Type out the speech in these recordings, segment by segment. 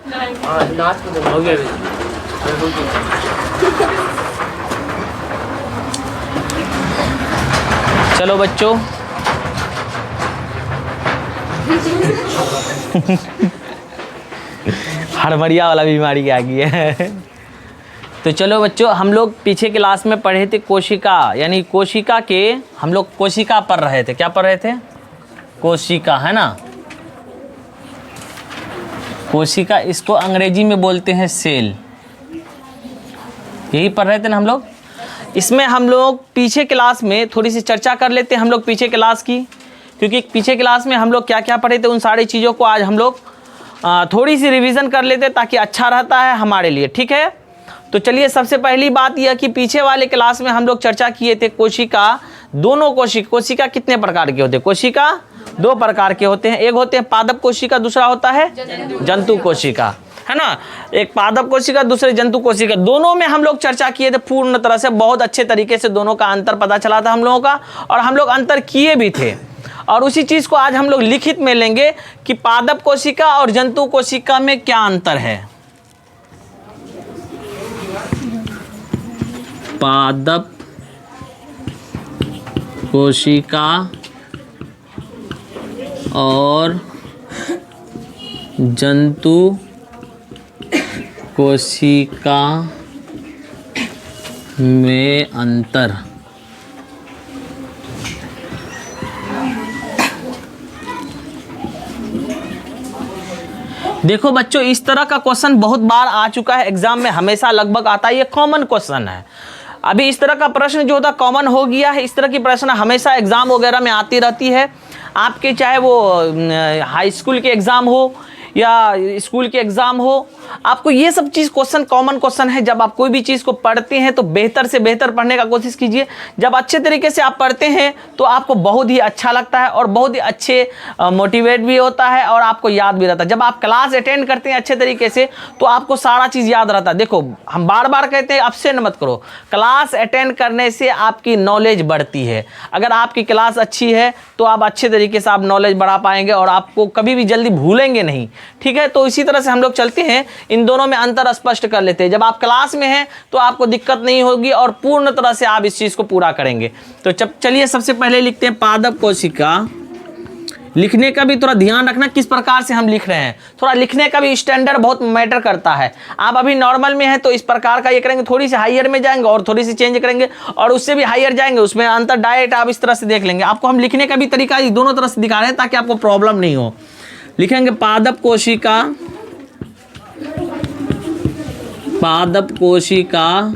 हो गया। चलो बच्चों, हड़बड़िया वाला बीमारी आ गई है। तो चलो बच्चों, हम लोग पीछे क्लास में पढ़े थे कोशिका, यानी कोशिका के हम लोग कोशिका पढ़ रहे थे। क्या पढ़ रहे थे? कोशिका, है ना। कोशिका, इसको अंग्रेजी में बोलते हैं सेल। यही पढ़ रहे थे ना हम लोग। इसमें हम लोग पीछे क्लास में थोड़ी सी चर्चा कर लेते हैं हम लोग पीछे क्लास की, क्योंकि पीछे क्लास में हम लोग क्या क्या पढ़े थे उन सारी चीज़ों को आज हम लोग थोड़ी सी रिवीजन कर लेते हैं, ताकि अच्छा रहता है हमारे लिए। ठीक है, तो चलिए, सबसे पहली बात यह कि पीछे वाले क्लास में हम लोग चर्चा किए थे कोशिका, दोनों कोशिका कितने प्रकार के होते हैं? कोशिका दो प्रकार के होते हैं, एक होते हैं पादप कोशिका, दूसरा होता है जंतु कोशिका, है ना। एक पादप कोशिका, दूसरे जंतु कोशिका, दोनों में हम लोग चर्चा किए थे पूर्ण तरह से, बहुत अच्छे तरीके से दोनों का अंतर पता चला था हम लोगों का, और हम लोग अंतर किए भी थे। और उसी चीज को आज हम लोग लिखित में लेंगे कि पादप कोशिका और जंतु कोशिका में क्या अंतर है। पादप कोशिका और जंतु कोशिका में अंतर। देखो बच्चों, इस तरह का क्वेश्चन बहुत बार आ चुका है एग्जाम में, हमेशा लगभग आता है, ये कॉमन क्वेश्चन है। अभी इस तरह का प्रश्न जो होता कॉमन हो गया है, इस तरह की प्रश्न हमेशा एग्जाम वगैरह में आती रहती है आपके, चाहे वो हाई स्कूल के एग्जाम हो या स्कूल के एग्जाम हो। आपको ये सब चीज़ क्वेश्चन कॉमन क्वेश्चन है। जब आप कोई भी चीज़ को पढ़ते हैं तो बेहतर से बेहतर पढ़ने का कोशिश कीजिए। जब अच्छे तरीके से आप पढ़ते हैं तो आपको बहुत ही अच्छा लगता है और बहुत ही अच्छे मोटिवेट भी होता है और आपको याद भी रहता है। जब आप क्लास अटेंड करते हैं अच्छे तरीके से तो आपको सारा चीज़ याद रहता है। देखो, हम बार बार कहते हैं अब्सेंट मत करो, क्लास अटेंड करने से आपकी नॉलेज बढ़ती है। अगर आपकी क्लास अच्छी है तो आप अच्छे तरीके से आप नॉलेज बढ़ा पाएंगे और आपको कभी भी जल्दी भूलेंगे नहीं। ठीक है, तो इसी तरह से हम लोग चलते हैं, इन दोनों में अंतर स्पष्ट कर लेते हैं। जब आप क्लास में हैं तो आपको दिक्कत नहीं होगी और पूर्ण तरह से आप इस चीज़ को पूरा करेंगे। तो चलिए, सबसे पहले लिखते हैं पादप कोशिका। लिखने का भी थोड़ा ध्यान रखना किस प्रकार से हम लिख रहे हैं, थोड़ा लिखने का भी स्टैंडर्ड बहुत मैटर करता है। आप अभी नॉर्मल में हैं तो इस प्रकार का ये करेंगे, थोड़ी सी हायर में जाएंगे और थोड़ी सी चेंज करेंगे और उससे भी हायर जाएंगे, उसमें अंतर डायरेक्ट आप इस तरह से देख लेंगे। आपको हम लिखने का भी तरीका दोनों तरह से दिखा रहे हैं ताकि आपको प्रॉब्लम नहीं हो। लिखेंगे पादप कोशिका, पादप कोशिका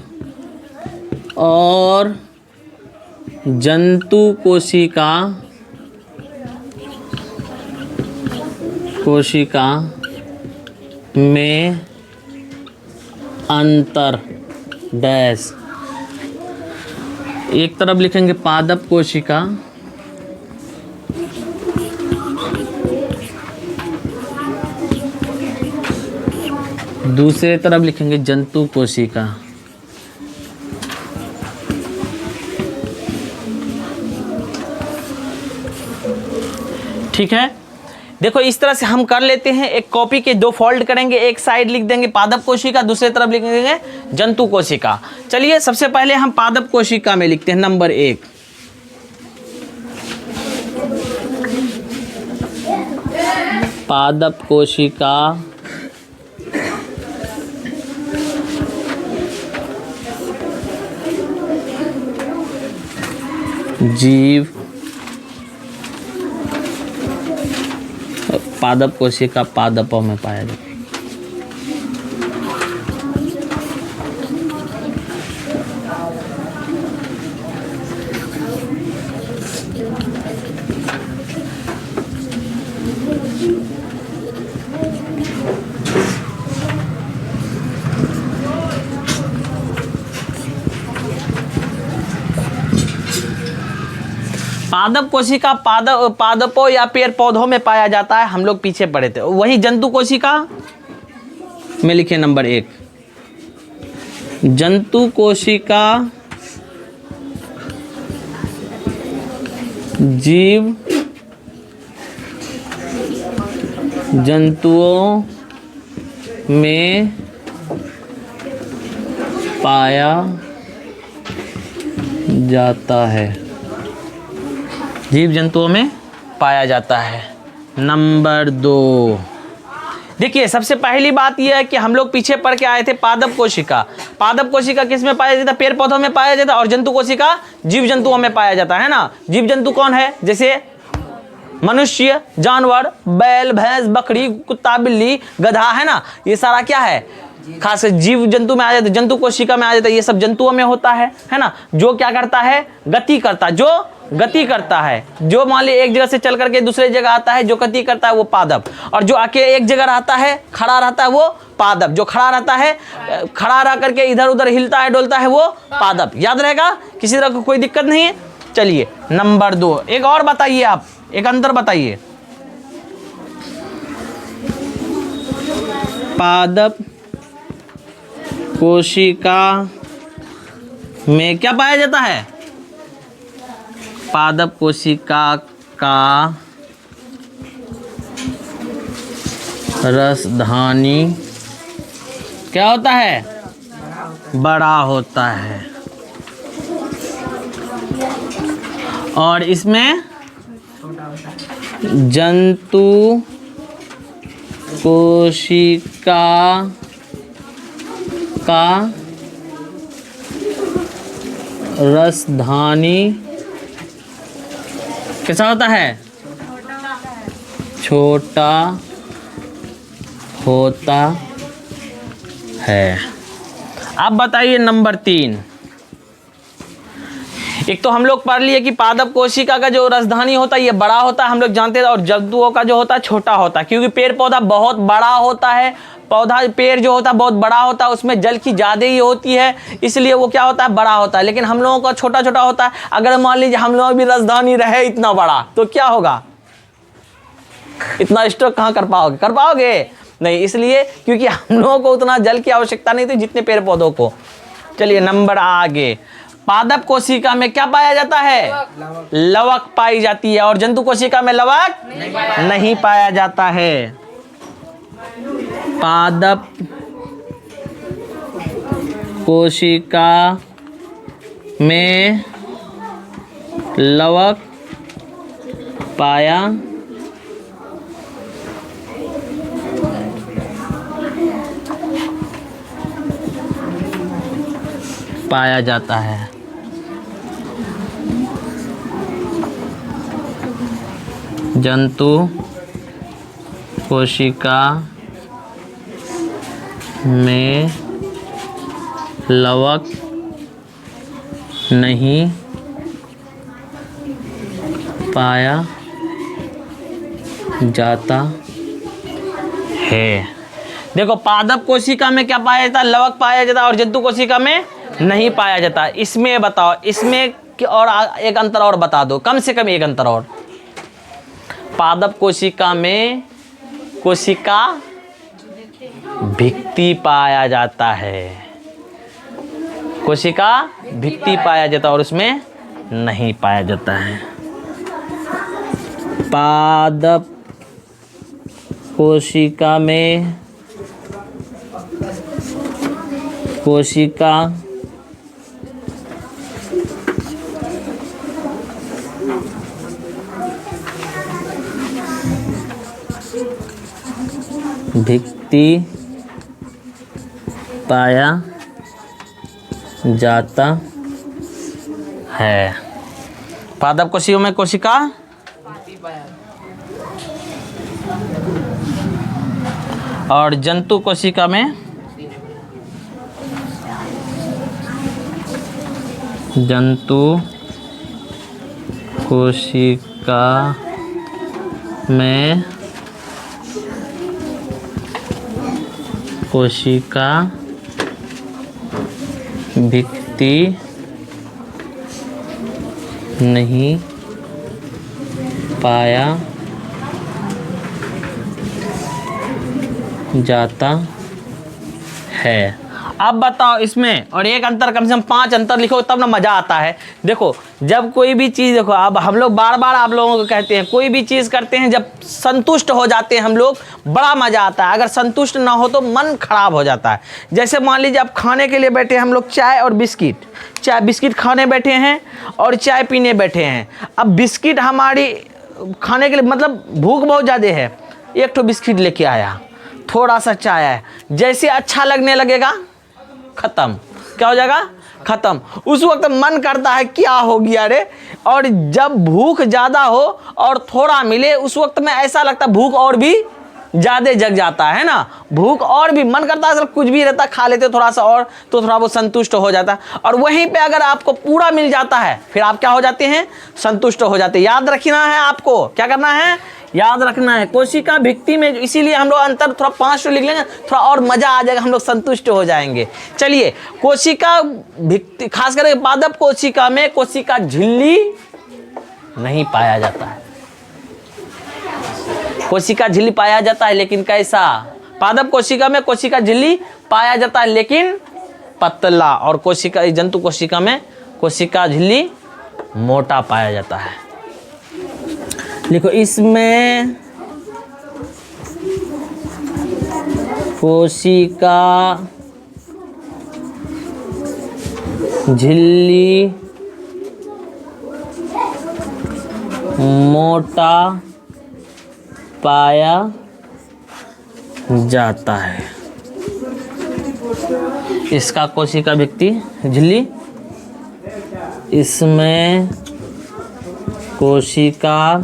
और जंतु कोशिका में अंतर डैश। एक तरफ लिखेंगे पादप कोशिका, दूसरे तरफ लिखेंगे जंतु कोशिका। ठीक है, देखो इस तरह से हम कर लेते हैं। एक कॉपी के दो फोल्ड करेंगे, एक साइड लिख देंगे पादप कोशिका, दूसरे तरफ लिख देंगे जंतु कोशिका। चलिए, सबसे पहले हम पादप कोशिका में लिखते हैं नंबर 1। पादप कोशिका जीव, पादप कोशिका पादपों में पाया जाता है। पादप कोशिका पादपों या पेड़ पौधों में पाया जाता है, हम लोग पीछे पढ़े थे। वही जंतु कोशिका में लिखे नंबर 1। जंतु कोशिका जीव जंतुओं में पाया जाता है, जीव जंतुओं में पाया जाता है। नंबर 2, देखिए सबसे पहली बात यह है कि हम लोग पीछे पढ़ के आए थे पादप कोशिका। पादप कोशिका किस में पाया जाता है? पेड़ पौधों में पाया जाता है। और जंतु कोशिका जीव जंतुओं में पाया जाता है ना। जीव जंतु कौन है? जैसे मनुष्य, जानवर, बैल, भैंस, बकरी, कुत्ता, बिल्ली, गधा, है ना। ये सारा क्या है? खास जीव जंतु में आ जाता है, जंतु कोशिका में आ जाता है। ये सब जंतुओं में होता है ना। जो क्या करता है? गति करता है। जो गति करता है, जो मान ली एक जगह से चल करके दूसरे जगह आता है, जो गति करता है वो पादप। और जो आके एक जगह रहता है, खड़ा रहता है, वो पादप। जो खड़ा रहता है, खड़ा रह करके इधर उधर हिलता है, डोलता है, वो पादप। याद रहेगा, किसी तरह कोई दिक्कत नहीं है। चलिए नंबर 2, एक और बताइए, आप एक अंतर बताइए। पादप कोशिका में क्या पाया जाता है? पादप कोशिका का रसधानी क्या होता है? बड़ा होता है। और इसमें जंतु कोशिका का रसधानी कैसा होता है? छोटा होता है। अब बताइए नंबर 3। एक तो हम लोग पढ़ लिए कि पादप कोशिका का जो रसधानी होता है ये बड़ा होता है, हम लोग जानते हैं। और जंतुओं का जो होता है छोटा होता है, क्योंकि पेड़ पौधा बहुत बड़ा होता है। पौधा, पेड़ जो होता है बहुत बड़ा होता है, उसमें जल की ज़्यादा ही होती है, इसलिए वो क्या होता है? बड़ा होता है। लेकिन हम लोगों का छोटा छोटा होता है। अगर मान लीजिए हम लोग भी रसधानी रहे इतना बड़ा, तो क्या होगा? इतना स्टोर कहाँ कर पाओगे? कर पाओगे नहीं, इसलिए क्योंकि हम लोगों को उतना जल की आवश्यकता नहीं थी जितने पेड़ पौधों को। चलिए नंबर आगे। पादप कोशिका में क्या पाया जाता है? लवक पाई जाती है। और जंतु कोशिका में लवक नहीं पाया जाता है। पादप कोशिका में लवक पाया जाता है। जंतु कोशिका में लवक नहीं पाया जाता है। देखो पादप कोशिका में क्या पाया जाता है? लवक पाया जाता है। और जंतु कोशिका में नहीं पाया जाता। इसमें बताओ, इसमें और एक अंतर और बता दो, कम से कम एक अंतर और। पादप कोशिका में कोशिका भित्ति पाया जाता है। कोशिका भित्ति पाया जाता है और उसमें नहीं पाया जाता है। पादप कोशिका में कोशिका भित्ति पाया जाता है। पादप कोशिकाओं में कोशिका और जंतु कोशिका में जंतु कोशिका में कोशिका भित्ति नहीं पाया जाता है। अब बताओ इसमें, और एक अंतर कम से कम 5 अंतर लिखो तब ना मज़ा आता है। देखो जब कोई भी चीज़, देखो अब हम लोग बार बार आप लोगों को कहते हैं कोई भी चीज़ करते हैं जब संतुष्ट हो जाते हैं हम लोग बड़ा मज़ा आता है, अगर संतुष्ट ना हो तो मन खराब हो जाता है। जैसे मान लीजिए आप खाने के लिए बैठे हम लोग, चाय और बिस्किट, चाय बिस्किट खाने बैठे हैं और चाय पीने बैठे हैं। अब बिस्किट हमारी खाने के लिए मतलब भूख बहुत ज़्यादा है, एक तो बिस्किट लेके आया, थोड़ा सा चाय है, जैसे अच्छा लगने लगेगा ख़त्म, क्या हो जाएगा ख़त्म। उस वक्त मन करता है क्या हो गया रे, और जब भूख ज़्यादा हो और थोड़ा मिले उस वक्त में ऐसा लगता है भूख और भी ज़्यादा जग जाता है ना, भूख और भी मन करता है, कुछ भी रहता खा लेते थोड़ा सा और, तो थोड़ा वो संतुष्ट हो जाता है। और वहीं पे अगर आपको पूरा मिल जाता है फिर आप क्या हो जाते हैं, संतुष्ट हो जाते हैं। याद रखना है आपको, क्या करना है, याद रखना है। कोशिका भित्ति में, इसीलिए हम लोग अंतर थोड़ा 5 लिख लेंगे, थोड़ा और मज़ा आ जाएगा, हम लोग संतुष्ट हो जाएंगे। चलिए कोशिका भित्ति, खास करके पादप कोशिका में कोशिका झिल्ली नहीं पाया जाता है। कोशिका झिल्ली पाया जाता है लेकिन कैसा, पादप कोशिका में कोशिका झिल्ली पाया जाता है लेकिन पतला, और कोशिका जंतु कोशिका में कोशिका झिल्ली मोटा पाया जाता है। देखो इसमें कोशिका झिल्ली मोटा पाया जाता है। इसका कोशिका भित्ति झिल्ली, इसमें कोशिका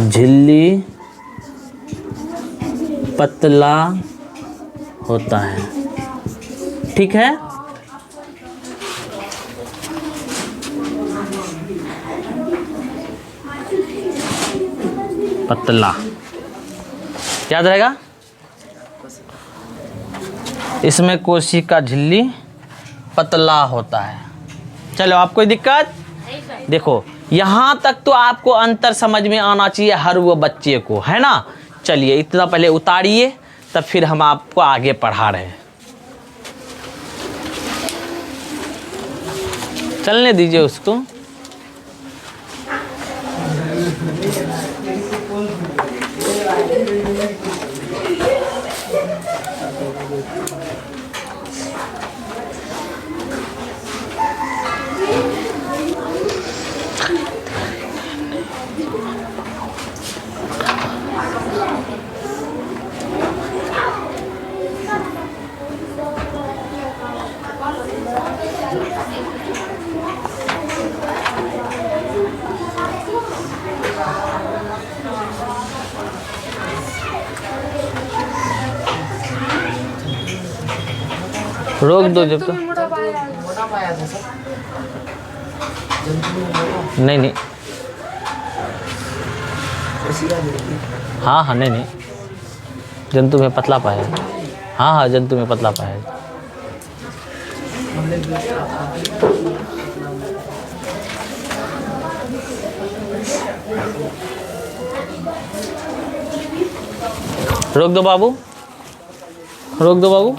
झिल्ली पतला होता है, ठीक है। पतला याद रहेगा, इसमें कोशिका झिल्ली पतला होता है। चलो आप कोई दिक्कत, देखो यहाँ तक तो आपको अंतर समझ में आना चाहिए हर वो बच्चे को, है ना। चलिए इतना पहले उतारिए तब फिर हम आपको आगे पढ़ा रहे हैं। चलने दीजिए उसको। रोक दो जब तो, नहीं नहीं, हाँ हाँ नहीं नहीं, जंतु में पतला पाया, हाँ हाँ जंतु में पतला पाया। रोक दो बाबू, रोक दो बाबू।